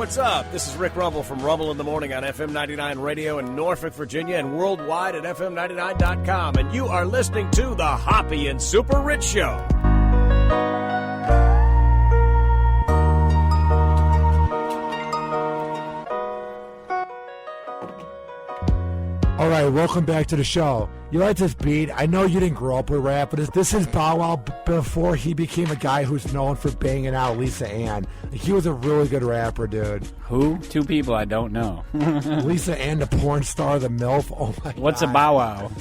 what's up? This is Rick Rumble from Rumble in the Morning on FM 99 Radio in Norfolk, Virginia, and worldwide at FM99.com. And you are listening to the Hoppy and Super Rich Show. All right, welcome back to the show. You like this beat? I know you didn't grow up with rap, but this is Bow Wow before he became a guy who's known for banging out Lisa Ann. He was a really good rapper, dude. Who? Two people I don't know. Lisa Ann, the porn star, the MILF. Oh, my God. What's a Bow Wow?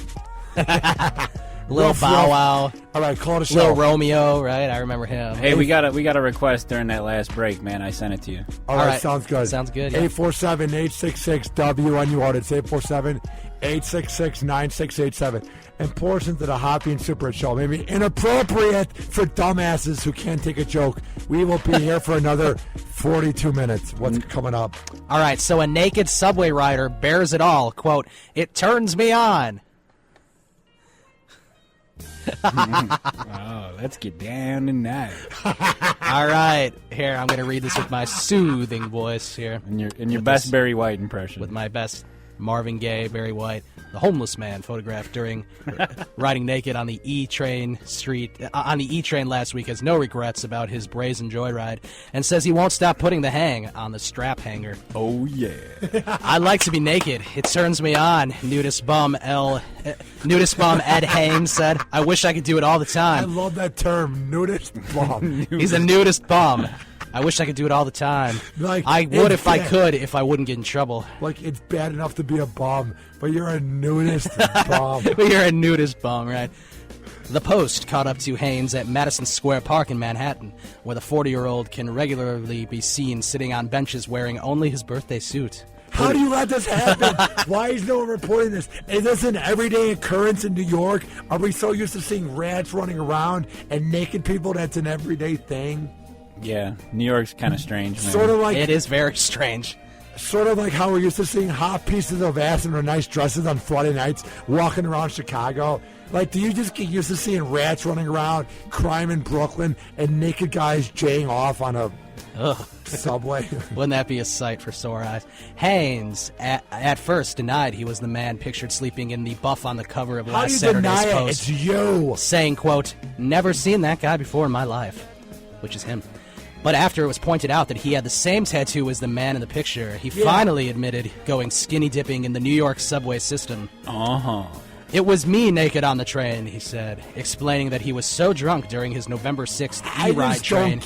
Lil Bow Wow. All right, call the show. Lil Romeo, right? I remember him. Hey, we got a request during that last break, man. I sent it to you. All right, sounds good. Sounds good, yeah. 847-866-WNU. It's 847-866-9687. And portions of the Hoppy and Super Rich Show may be inappropriate for dumbasses who can't take a joke. We will be here for another 42 minutes. What's coming up? All right, so a naked subway rider bears it all. Quote, "It turns me on." Oh, let's get down tonight. All right, here, I'm going to read this with my soothing voice here. In your best Barry White impression. With my best Marvin Gaye, Barry White, the homeless man photographed during riding naked on the E-Train last week, has no regrets about his brazen joyride and says he won't stop putting the hang on the strap hanger. Oh, yeah. I like to be naked. It turns me on, nudist bum Ed Haynes said. I wish I could do it all the time. I love that term, nudist bum. He's a nudist bum. I wish I could do it all the time. Like, I would if I could, if I wouldn't get in trouble. Like, it's bad enough to be a bum, but you're a nudist bum. But you're a nudist bum, right? The Post caught up to Haynes at Madison Square Park in Manhattan, where the 40-year-old can regularly be seen sitting on benches wearing only his birthday suit. How do you let this happen? Why is no one reporting this? Is this an everyday occurrence in New York? Are we so used to seeing rats running around and naked people that's an everyday thing? Yeah, New York's kind of strange, man. Sort of like it is very strange. Sort of like how we're used to seeing hot pieces of ass in their nice dresses on Friday nights walking around Chicago. Like, do you just get used to seeing rats running around, crime in Brooklyn, and naked guys jaying off on a subway? Wouldn't that be a sight for sore eyes? Haynes, at first, denied he was the man pictured sleeping in the buff on the cover of last Saturday's Post. It's you. Saying, quote, "Never seen that guy before in my life," which is him. But after it was pointed out that he had the same tattoo as the man in the picture, he finally admitted going skinny dipping in the New York subway system. It was me naked on the train, he said, explaining that he was so drunk during his November 6th E-Ride train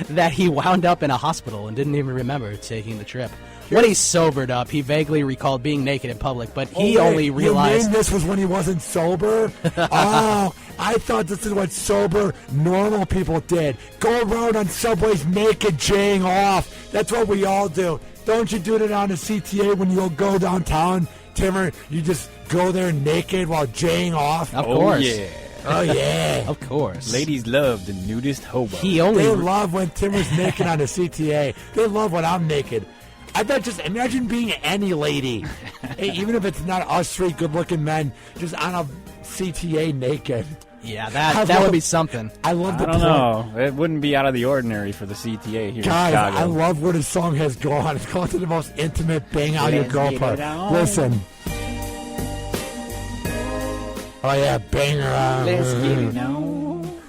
that he wound up in a hospital and didn't even remember taking the trip. When he sobered up, he vaguely recalled being naked in public, but he only realized... You mean this was when he wasn't sober? Oh, I thought this is what sober, normal people did. Go around on subways naked, jaying off. That's what we all do. Don't you do that on the CTA when you go downtown, Timmer? You just go there naked while jaying off? Of course. Yeah. Oh, yeah. Of course. Ladies love the nudist hobo. They love when Timmer's naked on the CTA. They love when I'm naked. I bet just imagine being any lady, even if it's not us three good-looking men, just on a CTA naked. Yeah, that would be something. I love the I don't know. It wouldn't be out of the ordinary for the CTA here Guys, in Chicago. I love where the song has gone. It's gone to the most intimate bang out your girl part. Listen. Oh, yeah, bang her out. Let's get it on.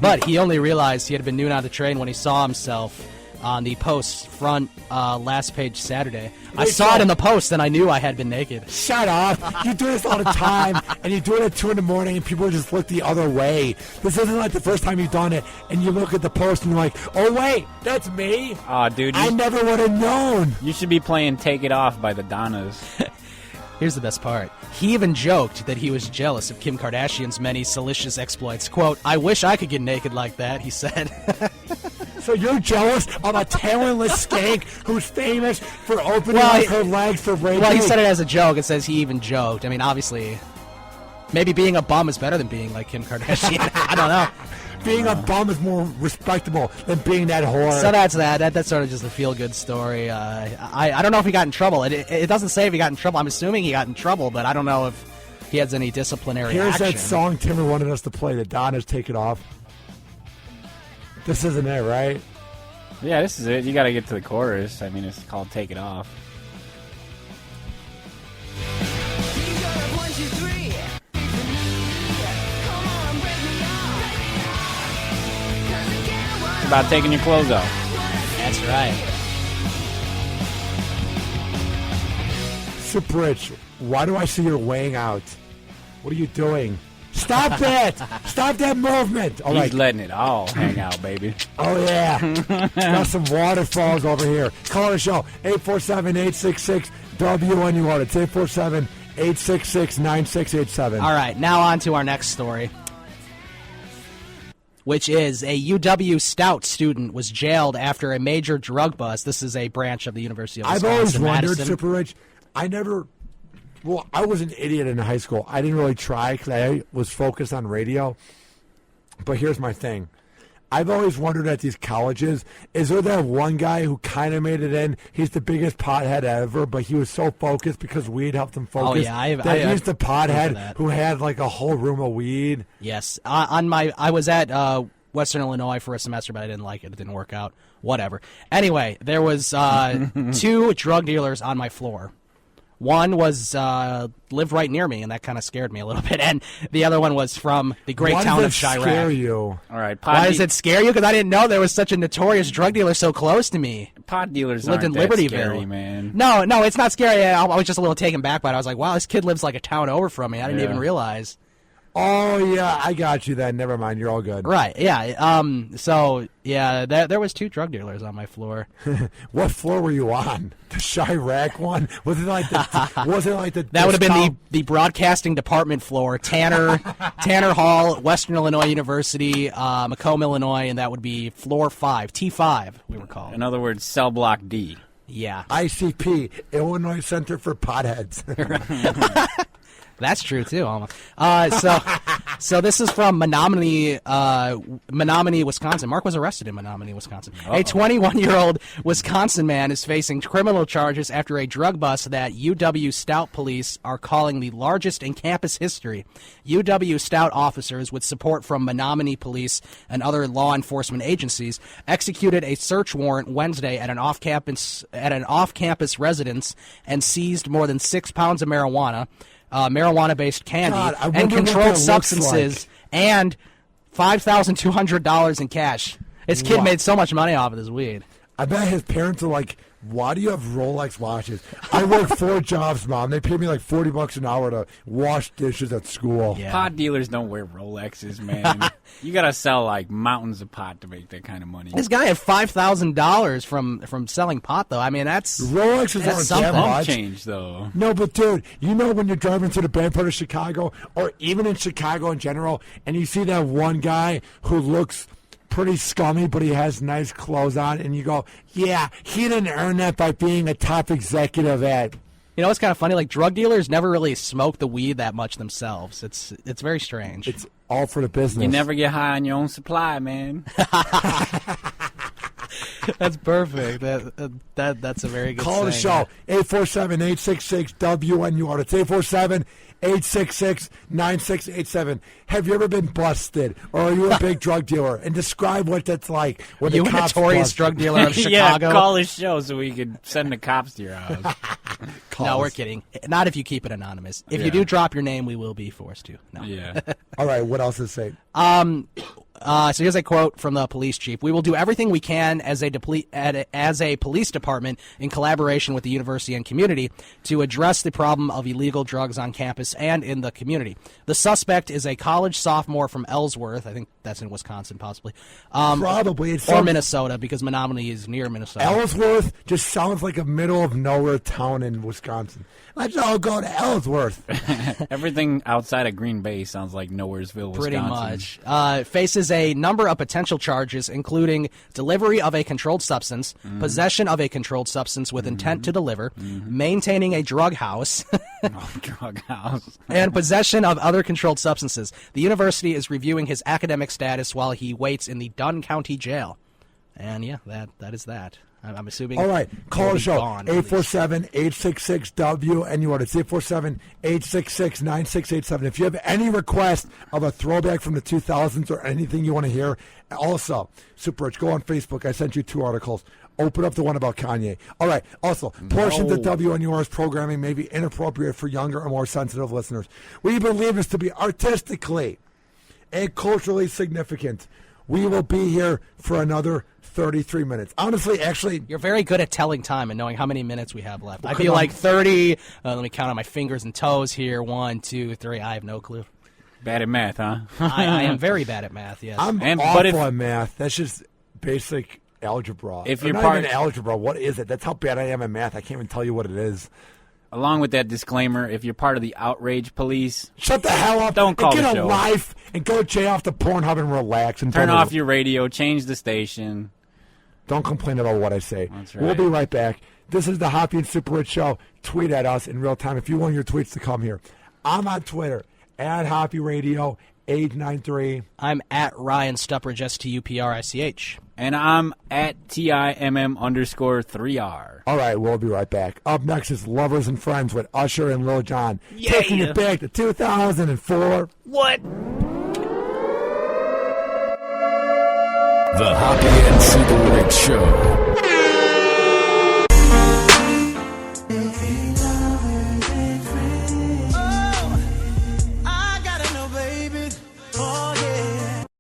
But he only realized he had been nude on the train when he saw himself on the Post's front last page Saturday. I saw it in the Post, and I knew I had been naked. Shut up. You do this all the time, and you do it at 2 in the morning, and people just look the other way. This isn't like the first time you've done it, and you look at the Post, and you're like, oh, wait, that's me? Aw, dude. I never would have known. You should be playing Take It Off by the Donnas. Here's the best part. He even joked that he was jealous of Kim Kardashian's many salacious exploits. Quote, "I wish I could get naked like that," he said. So you're jealous of a talentless skank who's famous for opening up her legs for rape? Well, he said it as a joke. It says he even joked. I mean, obviously, maybe being a bum is better than being like Kim Kardashian. I don't know. Being a bum is more respectable than being that whore. So that's that. That's sort of just a feel-good story. I don't know if he got in trouble. It doesn't say if he got in trouble. I'm assuming he got in trouble, but I don't know if he has any disciplinary action. Here's that song Timmer wanted us to play, the Donnas Take It Off. This isn't it, right? Yeah, this is it. You got to get to the chorus. I mean, it's called "Take It Off." It's about taking your clothes off. That's right. SuperRICH, why do I see you're weighing out? What are you doing? Stop that! Stop that movement! All He's right. letting it all hang out, baby. Oh, yeah. Got some waterfalls over here. Call the show, 847-866-WNUR. It's 847-866-9687. All right, now on to our next story, which is a UW Stout student was jailed after a major drug bust. This is a branch of the University of I've always Wisconsin, wondered, Madison. SuperRICH, I was an idiot in high school. I didn't really try because I was focused on radio. But here's my thing. I've always wondered at these colleges, is there that one guy who kind of made it in? He's the biggest pothead ever, but he was so focused because weed helped him focus. Oh, yeah, that he's the heard of pothead that. who had like a whole room of weed. Yes, I was at Western Illinois for a semester, but I didn't like it. It didn't work out. Whatever. Anyway, there was 2 drug dealers on my floor. One was lived right near me, and that kind of scared me a little bit. And the other one was from the great Why town does of it Chirac. scare you? All right, Why does it scare you? Because I didn't know there was such a notorious drug dealer so close to me. Pot dealers Lived aren't in that Libertyville. scary, man. No, it's not scary. I was just a little taken back by it. I was like, wow, this kid lives like a town over from me. I didn't Yeah. even realize. Oh, yeah, I got you then. Never mind. You're all good. Right, yeah. So, yeah, there was 2 drug dealers on my floor. What floor were you on? The Chirac one? Was it like the That would have been the broadcasting department floor, Tanner Hall, Western Illinois University, Macomb, Illinois, and that would be floor 5, T5, we were called. In other words, cell block D. Yeah, ICP, Illinois Center for Potheads. that's true too. Almost. So this is from Menominee, Wisconsin. Mark was arrested in Menominee, Wisconsin. A 21-year-old Wisconsin man is facing criminal charges after a drug bust that UW Stout police are calling the largest in campus history. UW Stout officers, with support from Menominee police and other law enforcement agencies, executed a search warrant Wednesday at an off-campus residence and seized more than 6 pounds of marijuana. Marijuana-based candy, God, I and wonder what that controlled looks substances, and $5,200 in cash. This kid Wow. made so much money off of this weed. I bet his parents are like, why do you have Rolex watches? I work 4 jobs, Mom. They pay me like $40 an hour to wash dishes at school. Yeah. Pot dealers don't wear Rolexes, man. You gotta sell like mountains of pot to make that kind of money. This guy had $5,000 from selling pot, though. I mean, that's Rolexes That's aren't something. that Bump much. change, though. No, but dude, you know when you're driving through the bad part of Chicago, or even in Chicago in general, and you see that one guy who looks pretty scummy, but he has nice clothes on, and you go, yeah, he didn't earn that by being a top executive at... You know, it's kind of funny. Like, drug dealers never really smoke the weed that much themselves. It's very strange. It's all for the business. You never get high on your own supply, man. That's perfect. That's a very good Call the saying. show, 847-866-WNUR. It's 847-866-9687. Have you ever been busted, or are you a big drug dealer? And describe what that's like. When You the a cops notorious bust drug dealer of Yeah, Chicago? call this show so we can send the cops to your house. No, we're kidding. Not if you keep it anonymous. If you Yeah. do drop your name, we will be forced to. No. Yeah. All right, what else is it? So here's a quote from the police chief. "We will do everything we can as a police department in collaboration with the university and community to address the problem of illegal drugs on campus and in the community. The suspect is a college sophomore from Ellsworth." I think that's in Wisconsin, possibly. Probably. It Or sounds- Minnesota, because Menominee is near Minnesota. Ellsworth just sounds like a middle of nowhere town in Wisconsin. Let's all go to Ellsworth. Everything outside of Green Bay sounds like Nowheresville, Wisconsin. Pretty much. Faces a number of potential charges, including delivery of a controlled substance, possession of a controlled substance with intent to deliver, maintaining a drug house, Oh, drug house. and possession of other controlled substances. The university is reviewing his academic status while he waits in the Dunn County Jail. And yeah, that is that. I'm assuming. All right, call the show, gone, at least. 847-866-W, and you want it's 847-866-9687. If you have any request of a throwback from the 2000s or anything you want to hear, also, Super Rich, go on Facebook. I sent you 2 articles. Open up the one about Kanye. All right, also, portions of WNUR's programming may be inappropriate for younger or more sensitive listeners. We believe this to be artistically and culturally significant. We will be here for another 33 minutes. Honestly, actually... You're very good at telling time and knowing how many minutes we have left. I feel like 30. Let me count on my fingers and toes here. 1, 2, 3. I have no clue. Bad at math, huh? I am very bad at math, yes. I'm awful at math. That's just basic algebra. If you're not even algebra, what is it? That's how bad I am at math. I can't even tell you what it is. Along with that disclaimer, if you're part of the outrage police... Shut the hell up. Don't call and the get show. a life and go jay off the Pornhub and relax. And Turn off your radio. Change the station. Don't complain about what I say. That's right. We'll be right back. This is the Hoppy and Super Rich Show. Tweet at us in real time if you want your tweets to come here. I'm on Twitter, at Hoppy Radio 893. I'm at Ryan Stuprich, STUPRICH. And I'm at TIMM_3R. All right, we'll be right back. Up next is Lovers and Friends with Usher and Lil Jon. Taking it back to 2004. What? The Hoppy and Super Rich Show.